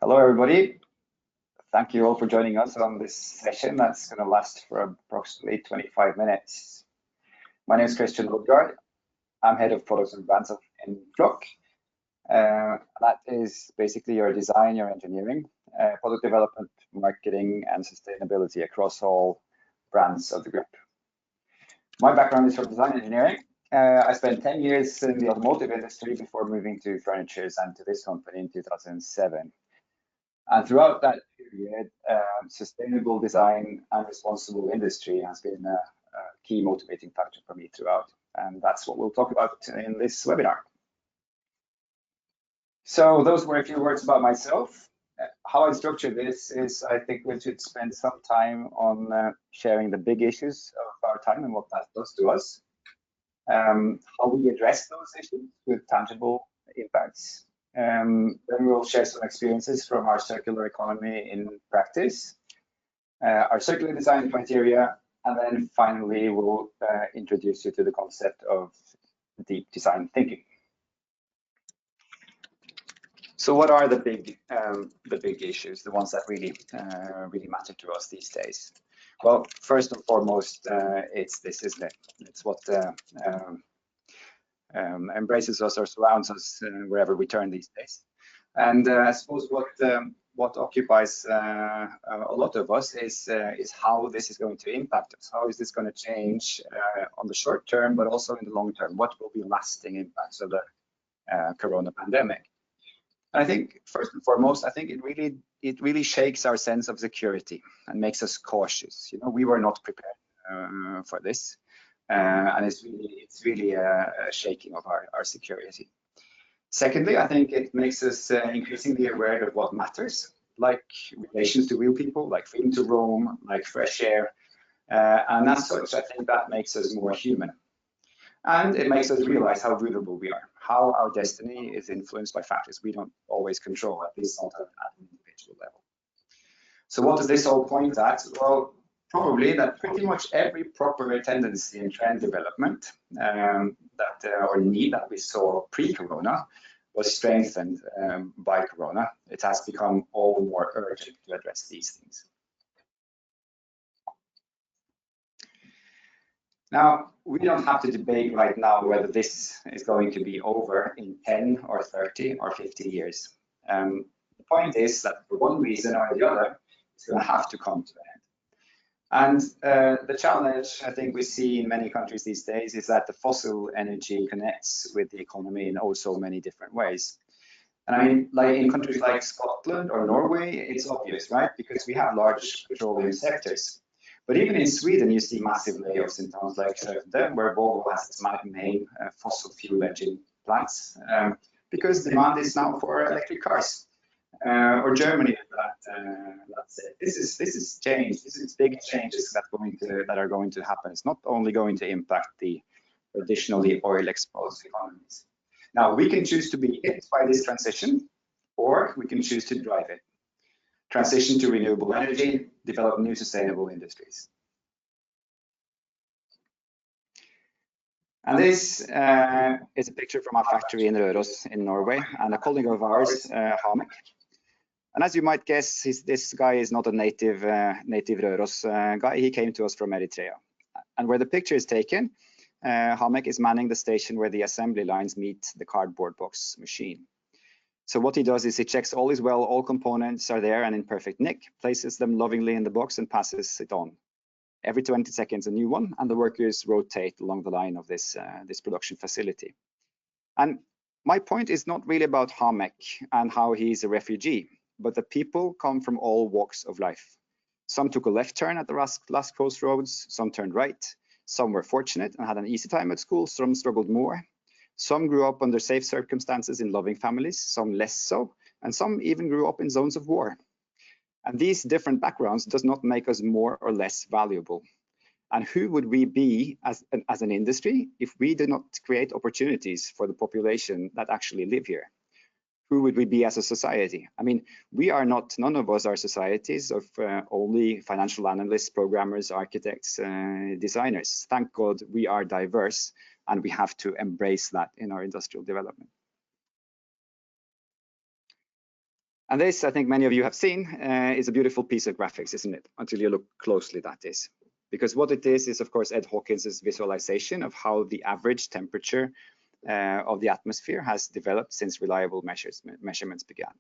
Hello, everybody. Thank you all for joining us on this session that's going to last for approximately 25 minutes. My name is Christian Lodgaard. I'm head of products and brands in Flokk. That is basically your design, your engineering, product development, marketing, and sustainability across all brands of the group. My background is from design engineering. I spent 10 years in the automotive industry before moving to furniture and to this company in 2007. And throughout that period, sustainable design and responsible industry has been a key motivating factor for me throughout. And that's what we'll talk about in this webinar. So those were a few words about myself. How I structure this is I think we should spend some time on sharing the big issues of our time and what that does to us. How we address those issues with tangible impacts. Then we'll share some experiences from our circular economy in practice, our circular design criteria, and then finally we'll introduce you to the concept of deep design thinking. So what are the big issues, the ones that really matter to us these days? Well, first and foremost, it's this, isn't it? It's what embraces us or surrounds us wherever we turn these days. And I suppose what occupies a lot of us is how this is going to impact us. How is this going to change on the short term, but also in the long term? What will be lasting impacts of the corona pandemic? And I think first and foremost, I think it really shakes our sense of security and makes us cautious. You know, we were not prepared for this. And it's really a shaking of our security. Secondly, I think it makes us increasingly aware of what matters, like relations to real people, like freedom to roam, like fresh air. And as such, I think that makes us more human. And it makes us realize how vulnerable we are, how our destiny is influenced by factors we don't always control, at least not at an individual level. So what does this all point at? Well, probably that pretty much every proper tendency in trend development or need that we saw pre-corona was strengthened by corona. It has become all the more urgent to address these things. Now, we don't have to debate right now whether this is going to be over in 10 or 30 or 50 years. The point is that for one reason or the other, it's going to have to come to an end. And the challenge I think we see in many countries these days is that the fossil energy connects with the economy in oh so many different ways. And I mean, like in countries like Scotland or Norway, it's obvious, right? Because we have large petroleum sectors. But even in Sweden, you see massive layoffs in towns like Skövde, where Volvo has its main fossil fuel engine plants, because demand is now for electric cars. Or Germany, let's say. This is change. This is big changes that are going to happen. It's not only going to impact the traditionally oil-exposed economies. Now, we can choose to be hit by this transition, or we can choose to drive it. Transition to renewable energy, develop new sustainable industries. And this is a picture from our factory in Røros in Norway, and a colleague of ours, Hamek. And as you might guess, this guy is not a native Røros guy. He came to us from Eritrea. And where the picture is taken, Hamek is manning the station where the assembly lines meet the cardboard box machine. So what he does is he checks all is well, all components are there and in perfect nick, places them lovingly in the box and passes it on. Every 20 seconds, a new one, and the workers rotate along the line of this production facility. And my point is not really about Hamek and how he's a refugee, but the people come from all walks of life. Some took a left turn at the last crossroads, some turned right, some were fortunate and had an easy time at school, some struggled more. Some grew up under safe circumstances in loving families, some less so, and some even grew up in zones of war. And these different backgrounds does not make us more or less valuable. And who would we be as an industry if we did not create opportunities for the population that actually live here? Who would we be as a society? I mean, none of us are societies of only financial analysts, programmers, architects, designers. Thank God we are diverse, and we have to embrace that in our industrial development. And this, I think many of you have seen, is a beautiful piece of graphics, isn't it? Until you look closely, that is. Because what it is of course, Ed Hawkins's visualization of how the average temperature of the atmosphere has developed since reliable measurements began.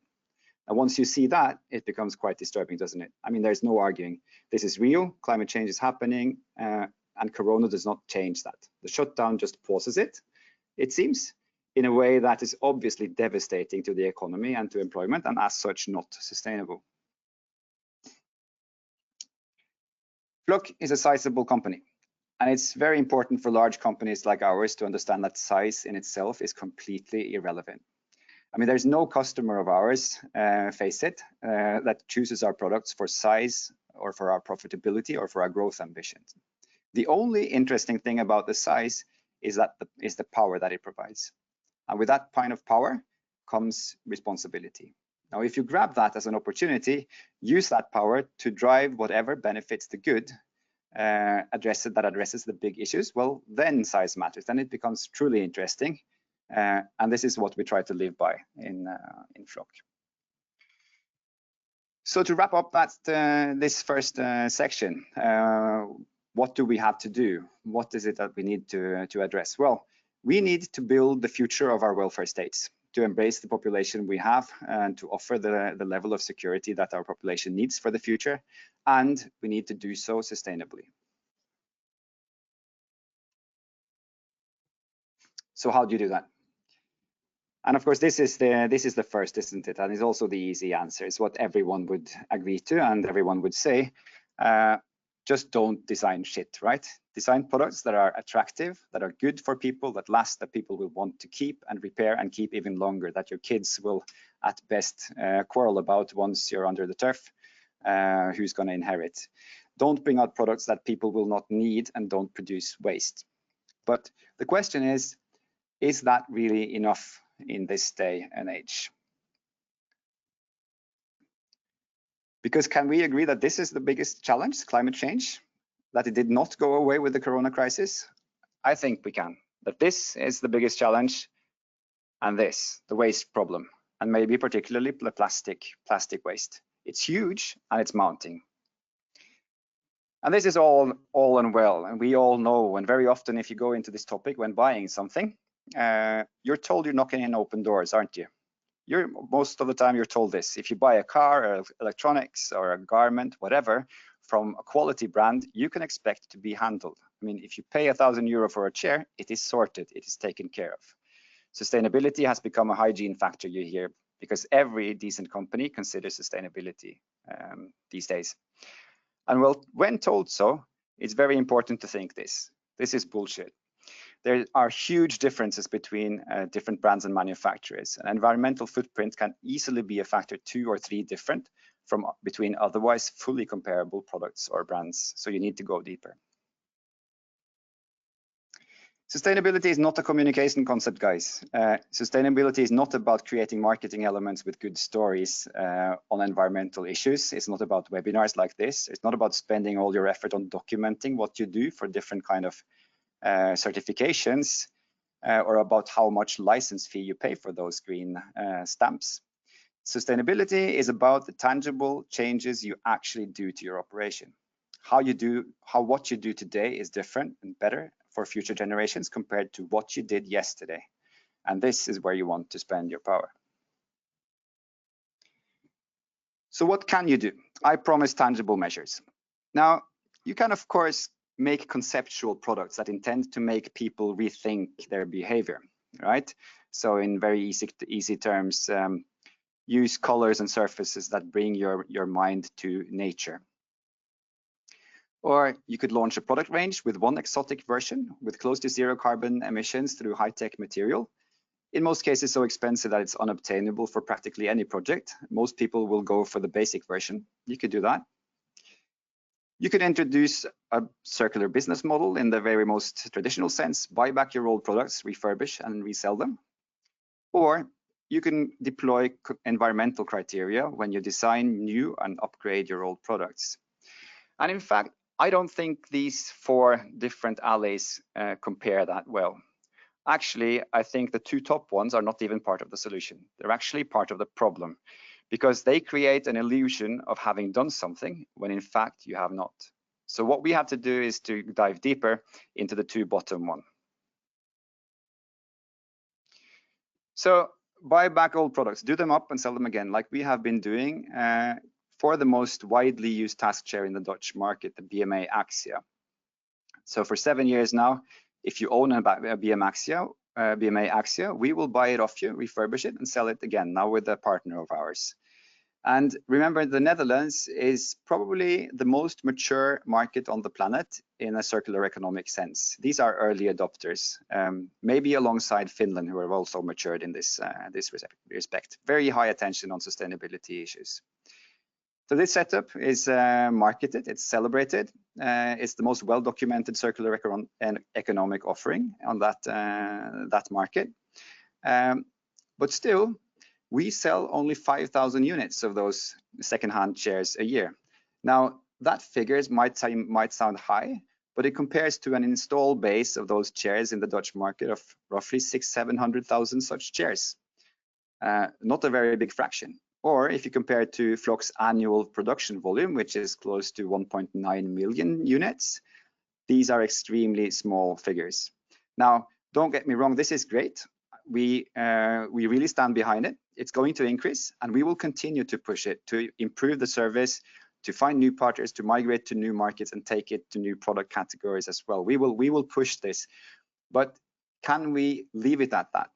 And once you see that, it becomes quite disturbing, doesn't it? I mean, there's no arguing. This is real, climate change is happening, and Corona does not change that. The shutdown just pauses it, it seems, in a way that is obviously devastating to the economy and to employment, and as such, not sustainable. Flokk is a sizable company, and it's very important for large companies like ours to understand that size in itself is completely irrelevant. I mean, there's no customer of ours, face it, that chooses our products for size or for our profitability or for our growth ambitions. The only interesting thing about the size is the power that it provides. And with that kind of power comes responsibility. Now, if you grab that as an opportunity, use that power to drive whatever benefits the good, that addresses the big issues, well, then size matters. Then it becomes truly interesting. And this is what we try to live by in Flokk. So to wrap up this first section, what do we have to do? What is it that we need to address? Well, we need to build the future of our welfare states, to embrace the population we have and to offer the level of security that our population needs for the future. And we need to do so sustainably. So how do you do that? And of course, this is the first, isn't it? And it's also the easy answer. It's what everyone would agree to and everyone would say. Just don't design shit, right? Design products that are attractive, that are good for people, that last, that people will want to keep and repair and keep even longer, that your kids will at best quarrel about once you're under the turf, who's going to inherit. Don't bring out products that people will not need and don't produce waste. But the question is that really enough in this day and age? Because can we agree that this is the biggest challenge, climate change, that it did not go away with the Corona crisis? I think we can, that this is the biggest challenge, and this, the waste problem, and maybe particularly the plastic waste. It's huge and it's mounting. And this is all and well, and we all know, and very often if you go into this topic when buying something, you're told you're knocking in open doors, aren't you? Most of the time you're told this. If you buy a car or electronics or a garment, whatever, from a quality brand, you can expect to be handled. I mean, if you pay €1,000 for a chair, it is sorted, it is taken care of. Sustainability has become a hygiene factor, you hear, because every decent company considers sustainability these days. And well, when told so, it's very important to think this. This is bullshit. There are huge differences between different brands and manufacturers. An environmental footprint can easily be a factor 2 or 3 different between otherwise fully comparable products or brands. So you need to go deeper. Sustainability is not a communication concept, guys. Sustainability is not about creating marketing elements with good stories on environmental issues. It's not about webinars like this. It's not about spending all your effort on documenting what you do for different kind of certifications or about how much license fee you pay for those green stamps. Sustainability is about the tangible changes you actually do to your operation. What you do today is different and better for future generations compared to what you did yesterday. And this is where you want to spend your power. So what can you do? I promise tangible measures. Now, you can, of course, make conceptual products that intend to make people rethink their behavior, right? So in very easy terms, use colors and surfaces that bring your mind to nature. Or you could launch a product range with one exotic version with close to 0 carbon emissions through high-tech material. In most cases, so expensive that it's unobtainable for practically any project. Most people will go for the basic version. You could do that. You could introduce a circular business model in the very most traditional sense, buy back your old products, refurbish and resell them. Or you can deploy environmental criteria when you design new and upgrade your old products. And in fact, I don't think these 4 different alleys compare that well. Actually, I think the 2 top ones are not even part of the solution. They're actually part of the problem, because they create an illusion of having done something when in fact you have not. So what we have to do is to dive deeper into the two bottom one. So buy back old products, do them up and sell them again, like we have been doing for the most widely used task share in the Dutch market, the BMA Axia. So for 7 years now, if you own a BMA Axia, we will buy it off you, refurbish it, and sell it again, now with a partner of ours. And remember, the Netherlands is probably the most mature market on the planet in a circular economic sense. These are early adopters, maybe alongside Finland, who have also matured in this respect. Very high attention on sustainability issues. So this setup is marketed, it's celebrated, it's the most well-documented circular economic offering on that market. But still, we sell only 5,000 units of those second-hand chairs a year. Now, that figures might sound high, but it compares to an install base of those chairs in the Dutch market of roughly 600,000-700,000 such chairs. Not a very big fraction. Or if you compare it to Flokk's annual production volume, which is close to 1.9 million units, these are extremely small figures. Now, don't get me wrong, this is great. We really stand behind it. It's going to increase, and we will continue to push it to improve the service, to find new partners, to migrate to new markets and take it to new product categories as well. We will push this, but can we leave it at that?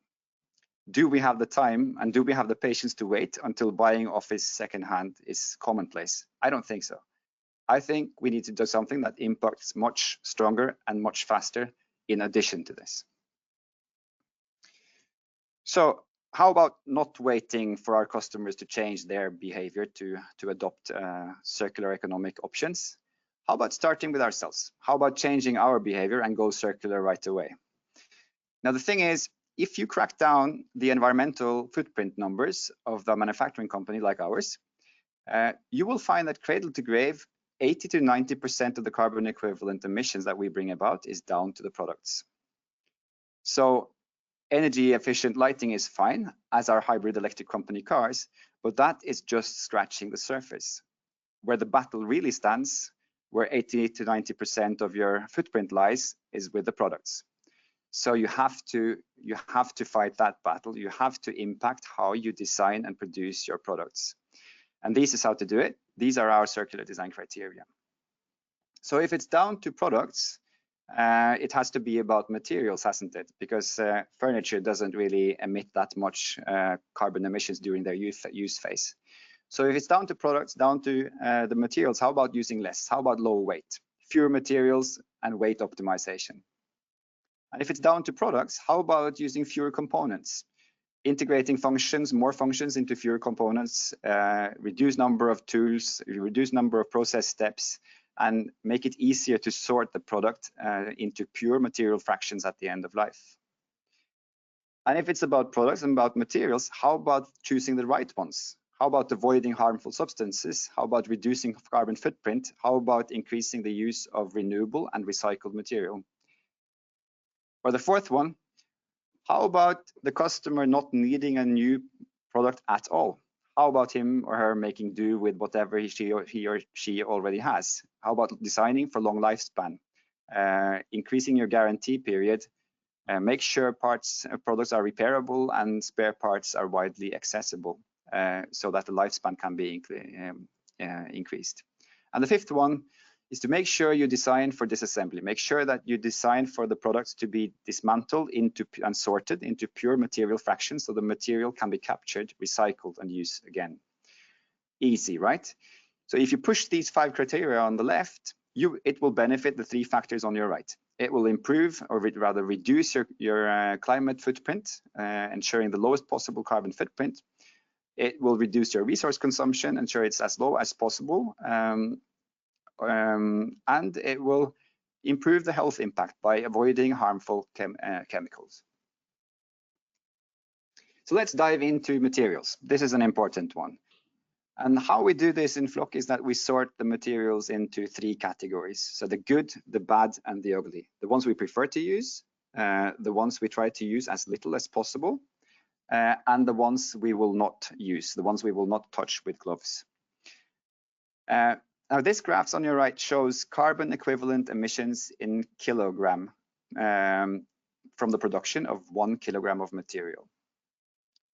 Do we have the time and do we have the patience to wait until buying office secondhand is commonplace? I don't think so. I think we need to do something that impacts much stronger and much faster in addition to this. So how about not waiting for our customers to change their behavior to adopt circular economic options? How about starting with ourselves? How about changing our behavior and go circular right away? Now, the thing is, if you crack down the environmental footprint numbers of the manufacturing company like ours, you will find that cradle to grave, 80 to 90% of the carbon equivalent emissions that we bring about is down to the products. So energy efficient lighting is fine, as are hybrid electric company cars, but that is just scratching the surface. Where the battle really stands, where 80 to 90% of your footprint lies, is with the products. So you have to fight that battle. You have to impact how you design and produce your products. And this is how to do it. These are our circular design criteria. So if it's down to products, it has to be about materials, hasn't it? Because furniture doesn't really emit that much carbon emissions during their use phase. So if it's down to products, down to the materials, how about using less? How about low weight? Fewer materials and weight optimization. And if it's down to products, how about using fewer components? Integrating functions, more functions into fewer components, reduce number of tools, reduce number of process steps, and make it easier to sort the product into pure material fractions at the end of life. And if it's about products and about materials, how about choosing the right ones? How about avoiding harmful substances? How about reducing carbon footprint? How about increasing the use of renewable and recycled material? Or the fourth one, how about the customer not needing a new product at all? How about him or her making do with whatever he or she already has? How about designing for long lifespan? Increasing your guarantee period, make sure products are repairable and spare parts are widely accessible so that the lifespan can be increased. And the fifth one is to make sure you design for disassembly. Make sure that you design for the products to be dismantled and sorted into pure material fractions so the material can be captured, recycled, and used again. Easy, right? So if you push these 5 criteria on the left, it will benefit the 3 factors on your right. It will improve, or rather reduce your climate footprint, ensuring the lowest possible carbon footprint. It will reduce your resource consumption, ensure it's as low as possible. And it will improve the health impact by avoiding harmful chemicals. So let's dive into materials. This is an important one. And how we do this in Flokk is that we sort the materials into 3 categories. So the good, the bad, and the ugly. The ones we prefer to use, the ones we try to use as little as possible, and the ones we will not use, the ones we will not touch with gloves. Now this graph on your right shows carbon equivalent emissions in kilogram from the production of 1 kilogram of material,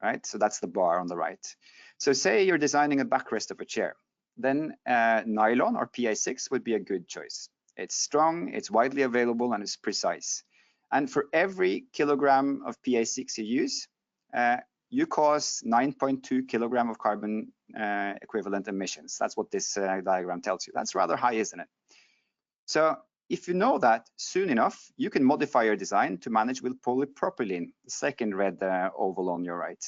right? So that's the bar on the right. So say you're designing a backrest of a chair, then nylon or PA6 would be a good choice. It's strong, it's widely available, and it's precise. And for every kilogram of PA6 you use, you cause 9.2 kilogram of carbon equivalent emissions. That's what this diagram tells you. That's rather high, isn't it? So if you know that soon enough, you can modify your design to manage with polypropylene, the second red oval on your right.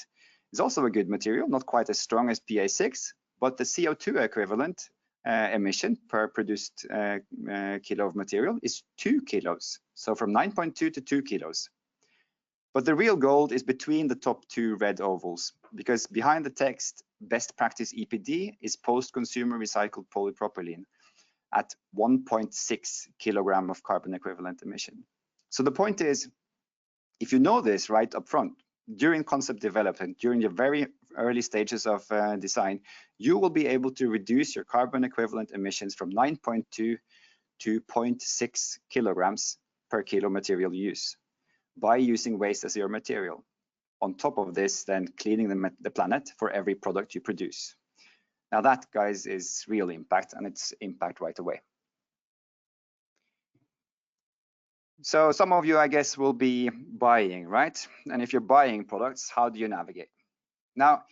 It's also a good material, not quite as strong as PA6, but the CO2 equivalent emission per produced kilo of material is 2 kilos. So from 9.2 to 2 kilos. But the real gold is between the top two red ovals, because behind the text, best practice EPD is post-consumer recycled polypropylene at 1.6 kilogram of carbon equivalent emission. So the point is, if you know this right up front, during concept development, during the very early stages of design, you will be able to reduce your carbon equivalent emissions from 9.2 to 0.6 kilograms per kilo material use by using waste as your material. On top of this, then cleaning the planet for every product you produce. Now that, guys, is real impact, and it's impact right away. So some of you, I guess, will be buying, right? And if you're buying products, how do you navigate? Now,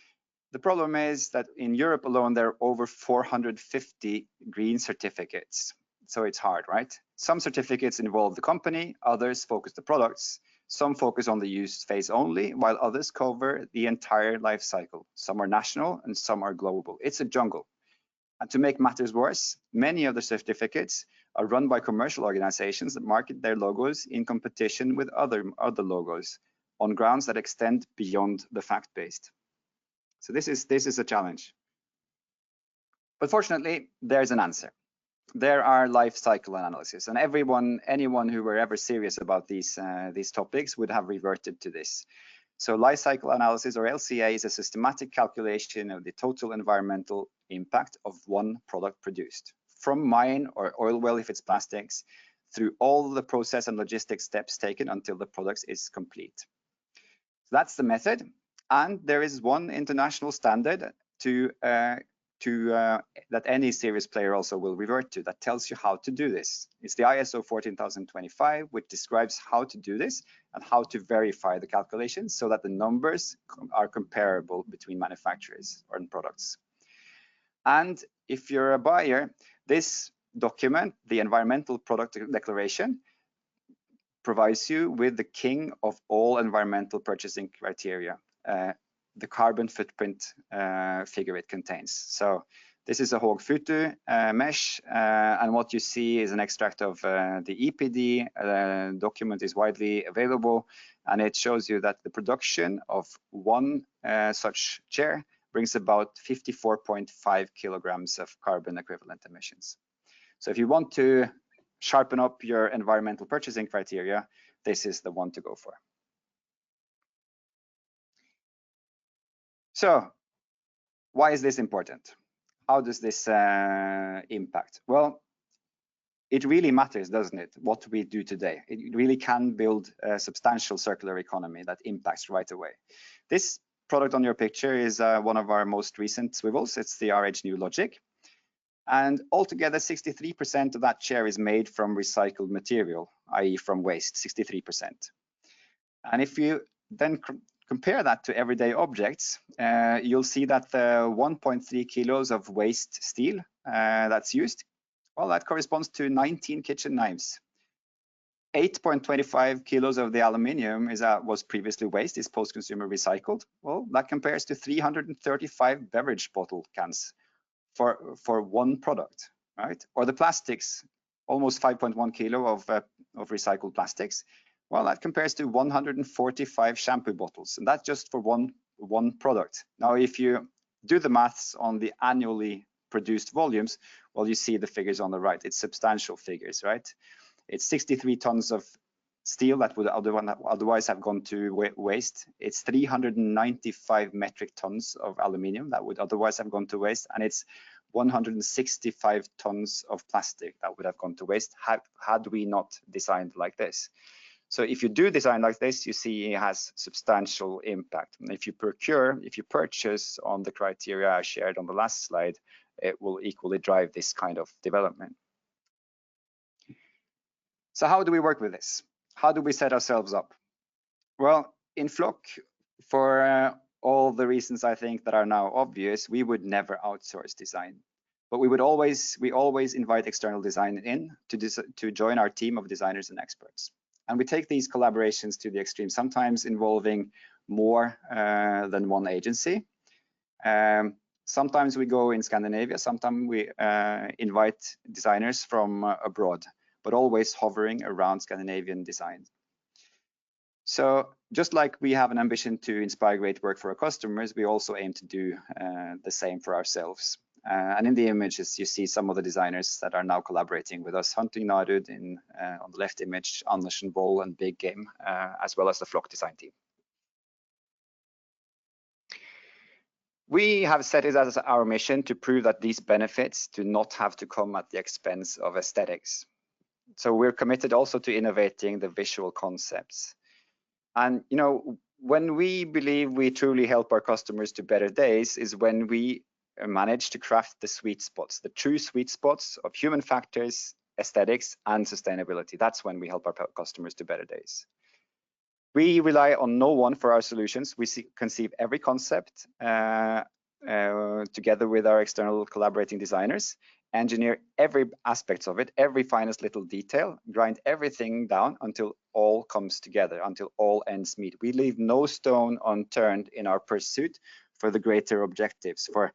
the problem is that in Europe alone, there are over 450 green certificates. So it's hard, right? Some certificates involve the company, others focus the products. Some focus on the use phase only, while others cover the entire life cycle. Some are national and some are global. It's a jungle. And to make matters worse, many of the certificates are run by commercial organizations that market their logos in competition with other logos on grounds that extend beyond the fact-based. So this is a challenge. But fortunately, there's an answer. There are life cycle analysis, and anyone who were ever serious about these topics would have reverted to this. So life cycle analysis, or LCA, is a systematic calculation of the total environmental impact of one product produced, from mine or oil well if it's plastics, through all the process and logistics steps taken until the product is complete. So that's the method, and there is one international standard that any serious player also will revert to that tells you how to do this. It's the ISO 14025, which describes how to do this and how to verify the calculations so that the numbers are comparable between manufacturers or products. And if you're a buyer, this document, the Environmental Product Declaration, provides you with the king of all environmental purchasing criteria, the carbon footprint figure it contains. So this is a Hog Futu mesh, and what you see is an extract of the EPD. Document is widely available, and it shows you that the production of one such chair brings about 54.5 kilograms of carbon equivalent emissions. So if you want to sharpen up your environmental purchasing criteria, this is the one to go for. So why is this important? How does this impact? Well, it really matters, doesn't it, what we do today? It really can build a substantial circular economy that impacts right away. This product on your picture is one of our most recent swivels. It's the RH New Logic. And altogether, 63% of that chair is made from recycled material, i.e. from waste, 63%. And if you then compare that to everyday objects, you'll see that the 1.3 kilos of waste steel that's used, well, that corresponds to 19 kitchen knives. 8.25 kilos of the aluminium was previously waste, is post-consumer recycled. Well, that compares to 335 beverage bottle cans for one product, right? Or the plastics, almost 5.1 kilo of recycled plastics. Well, that compares to 145 shampoo bottles, and that's just for one product. Now, if you do the maths on the annually produced volumes, well, you see the figures on the right. It's substantial figures, right? It's 63 tons of steel that would otherwise have gone to waste. It's 395 metric tons of aluminium that would otherwise have gone to waste, and it's 165 tons of plastic that would have gone to waste had we not designed like this. So if you do design like this, you see it has substantial impact. And if you purchase on the criteria I shared on the last slide, it will equally drive this kind of development. So how do we work with this? How do we set ourselves up? Well, in Flokk, for all the reasons I think that are now obvious, we would never outsource design. But we always invite external design in to join our team of designers and experts. And we take these collaborations to the extreme, sometimes involving more than one agency. Sometimes we go in Scandinavia, sometimes we invite designers from abroad, but always hovering around Scandinavian design. So just like we have an ambition to inspire great work for our customers, we also aim to do the same for ourselves. And in the images, you see some of the designers that are now collaborating with us, Hunting Narud on the left image, Andersen Boll and Big Game, as well as the Flokk design team. We have set it as our mission to prove that these benefits do not have to come at the expense of aesthetics. So we're committed also to innovating the visual concepts. And when we believe we truly help our customers to better days is when we manage to craft the sweet spots, the true sweet spots of human factors, aesthetics, and sustainability. That's when we help our customers to better days. We rely on no one for our solutions. We conceive every concept together with our external collaborating designers, engineer every aspect of it, every finest little detail, grind everything down until all comes together, until all ends meet. We leave no stone unturned in our pursuit for the greater objectives, for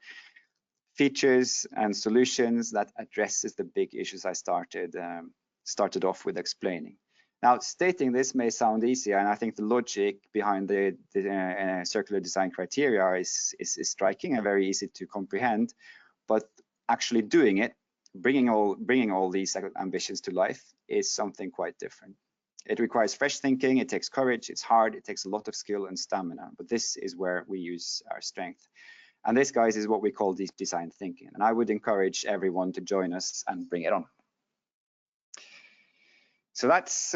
features and solutions that addresses the big issues I started off with explaining. Now, stating this may sound easy, and I think the logic behind the circular design criteria is striking and very easy to comprehend, but actually doing it, bringing all these ambitions to life is something quite different. It requires fresh thinking, it takes courage, it's hard, it takes a lot of skill and stamina, but this is where we use our strength. And this, guys, is what we call deep design thinking. And I would encourage everyone to join us and bring it on. So that's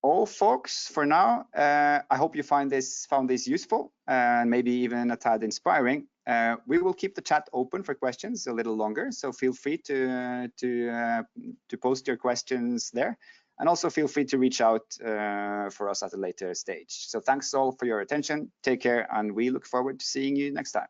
all, folks, for now. I hope you found this useful and maybe even a tad inspiring. We will keep the chat open for questions a little longer, so feel free to post your questions there. And also feel free to reach out for us at a later stage. So thanks all for your attention. Take care, and we look forward to seeing you next time.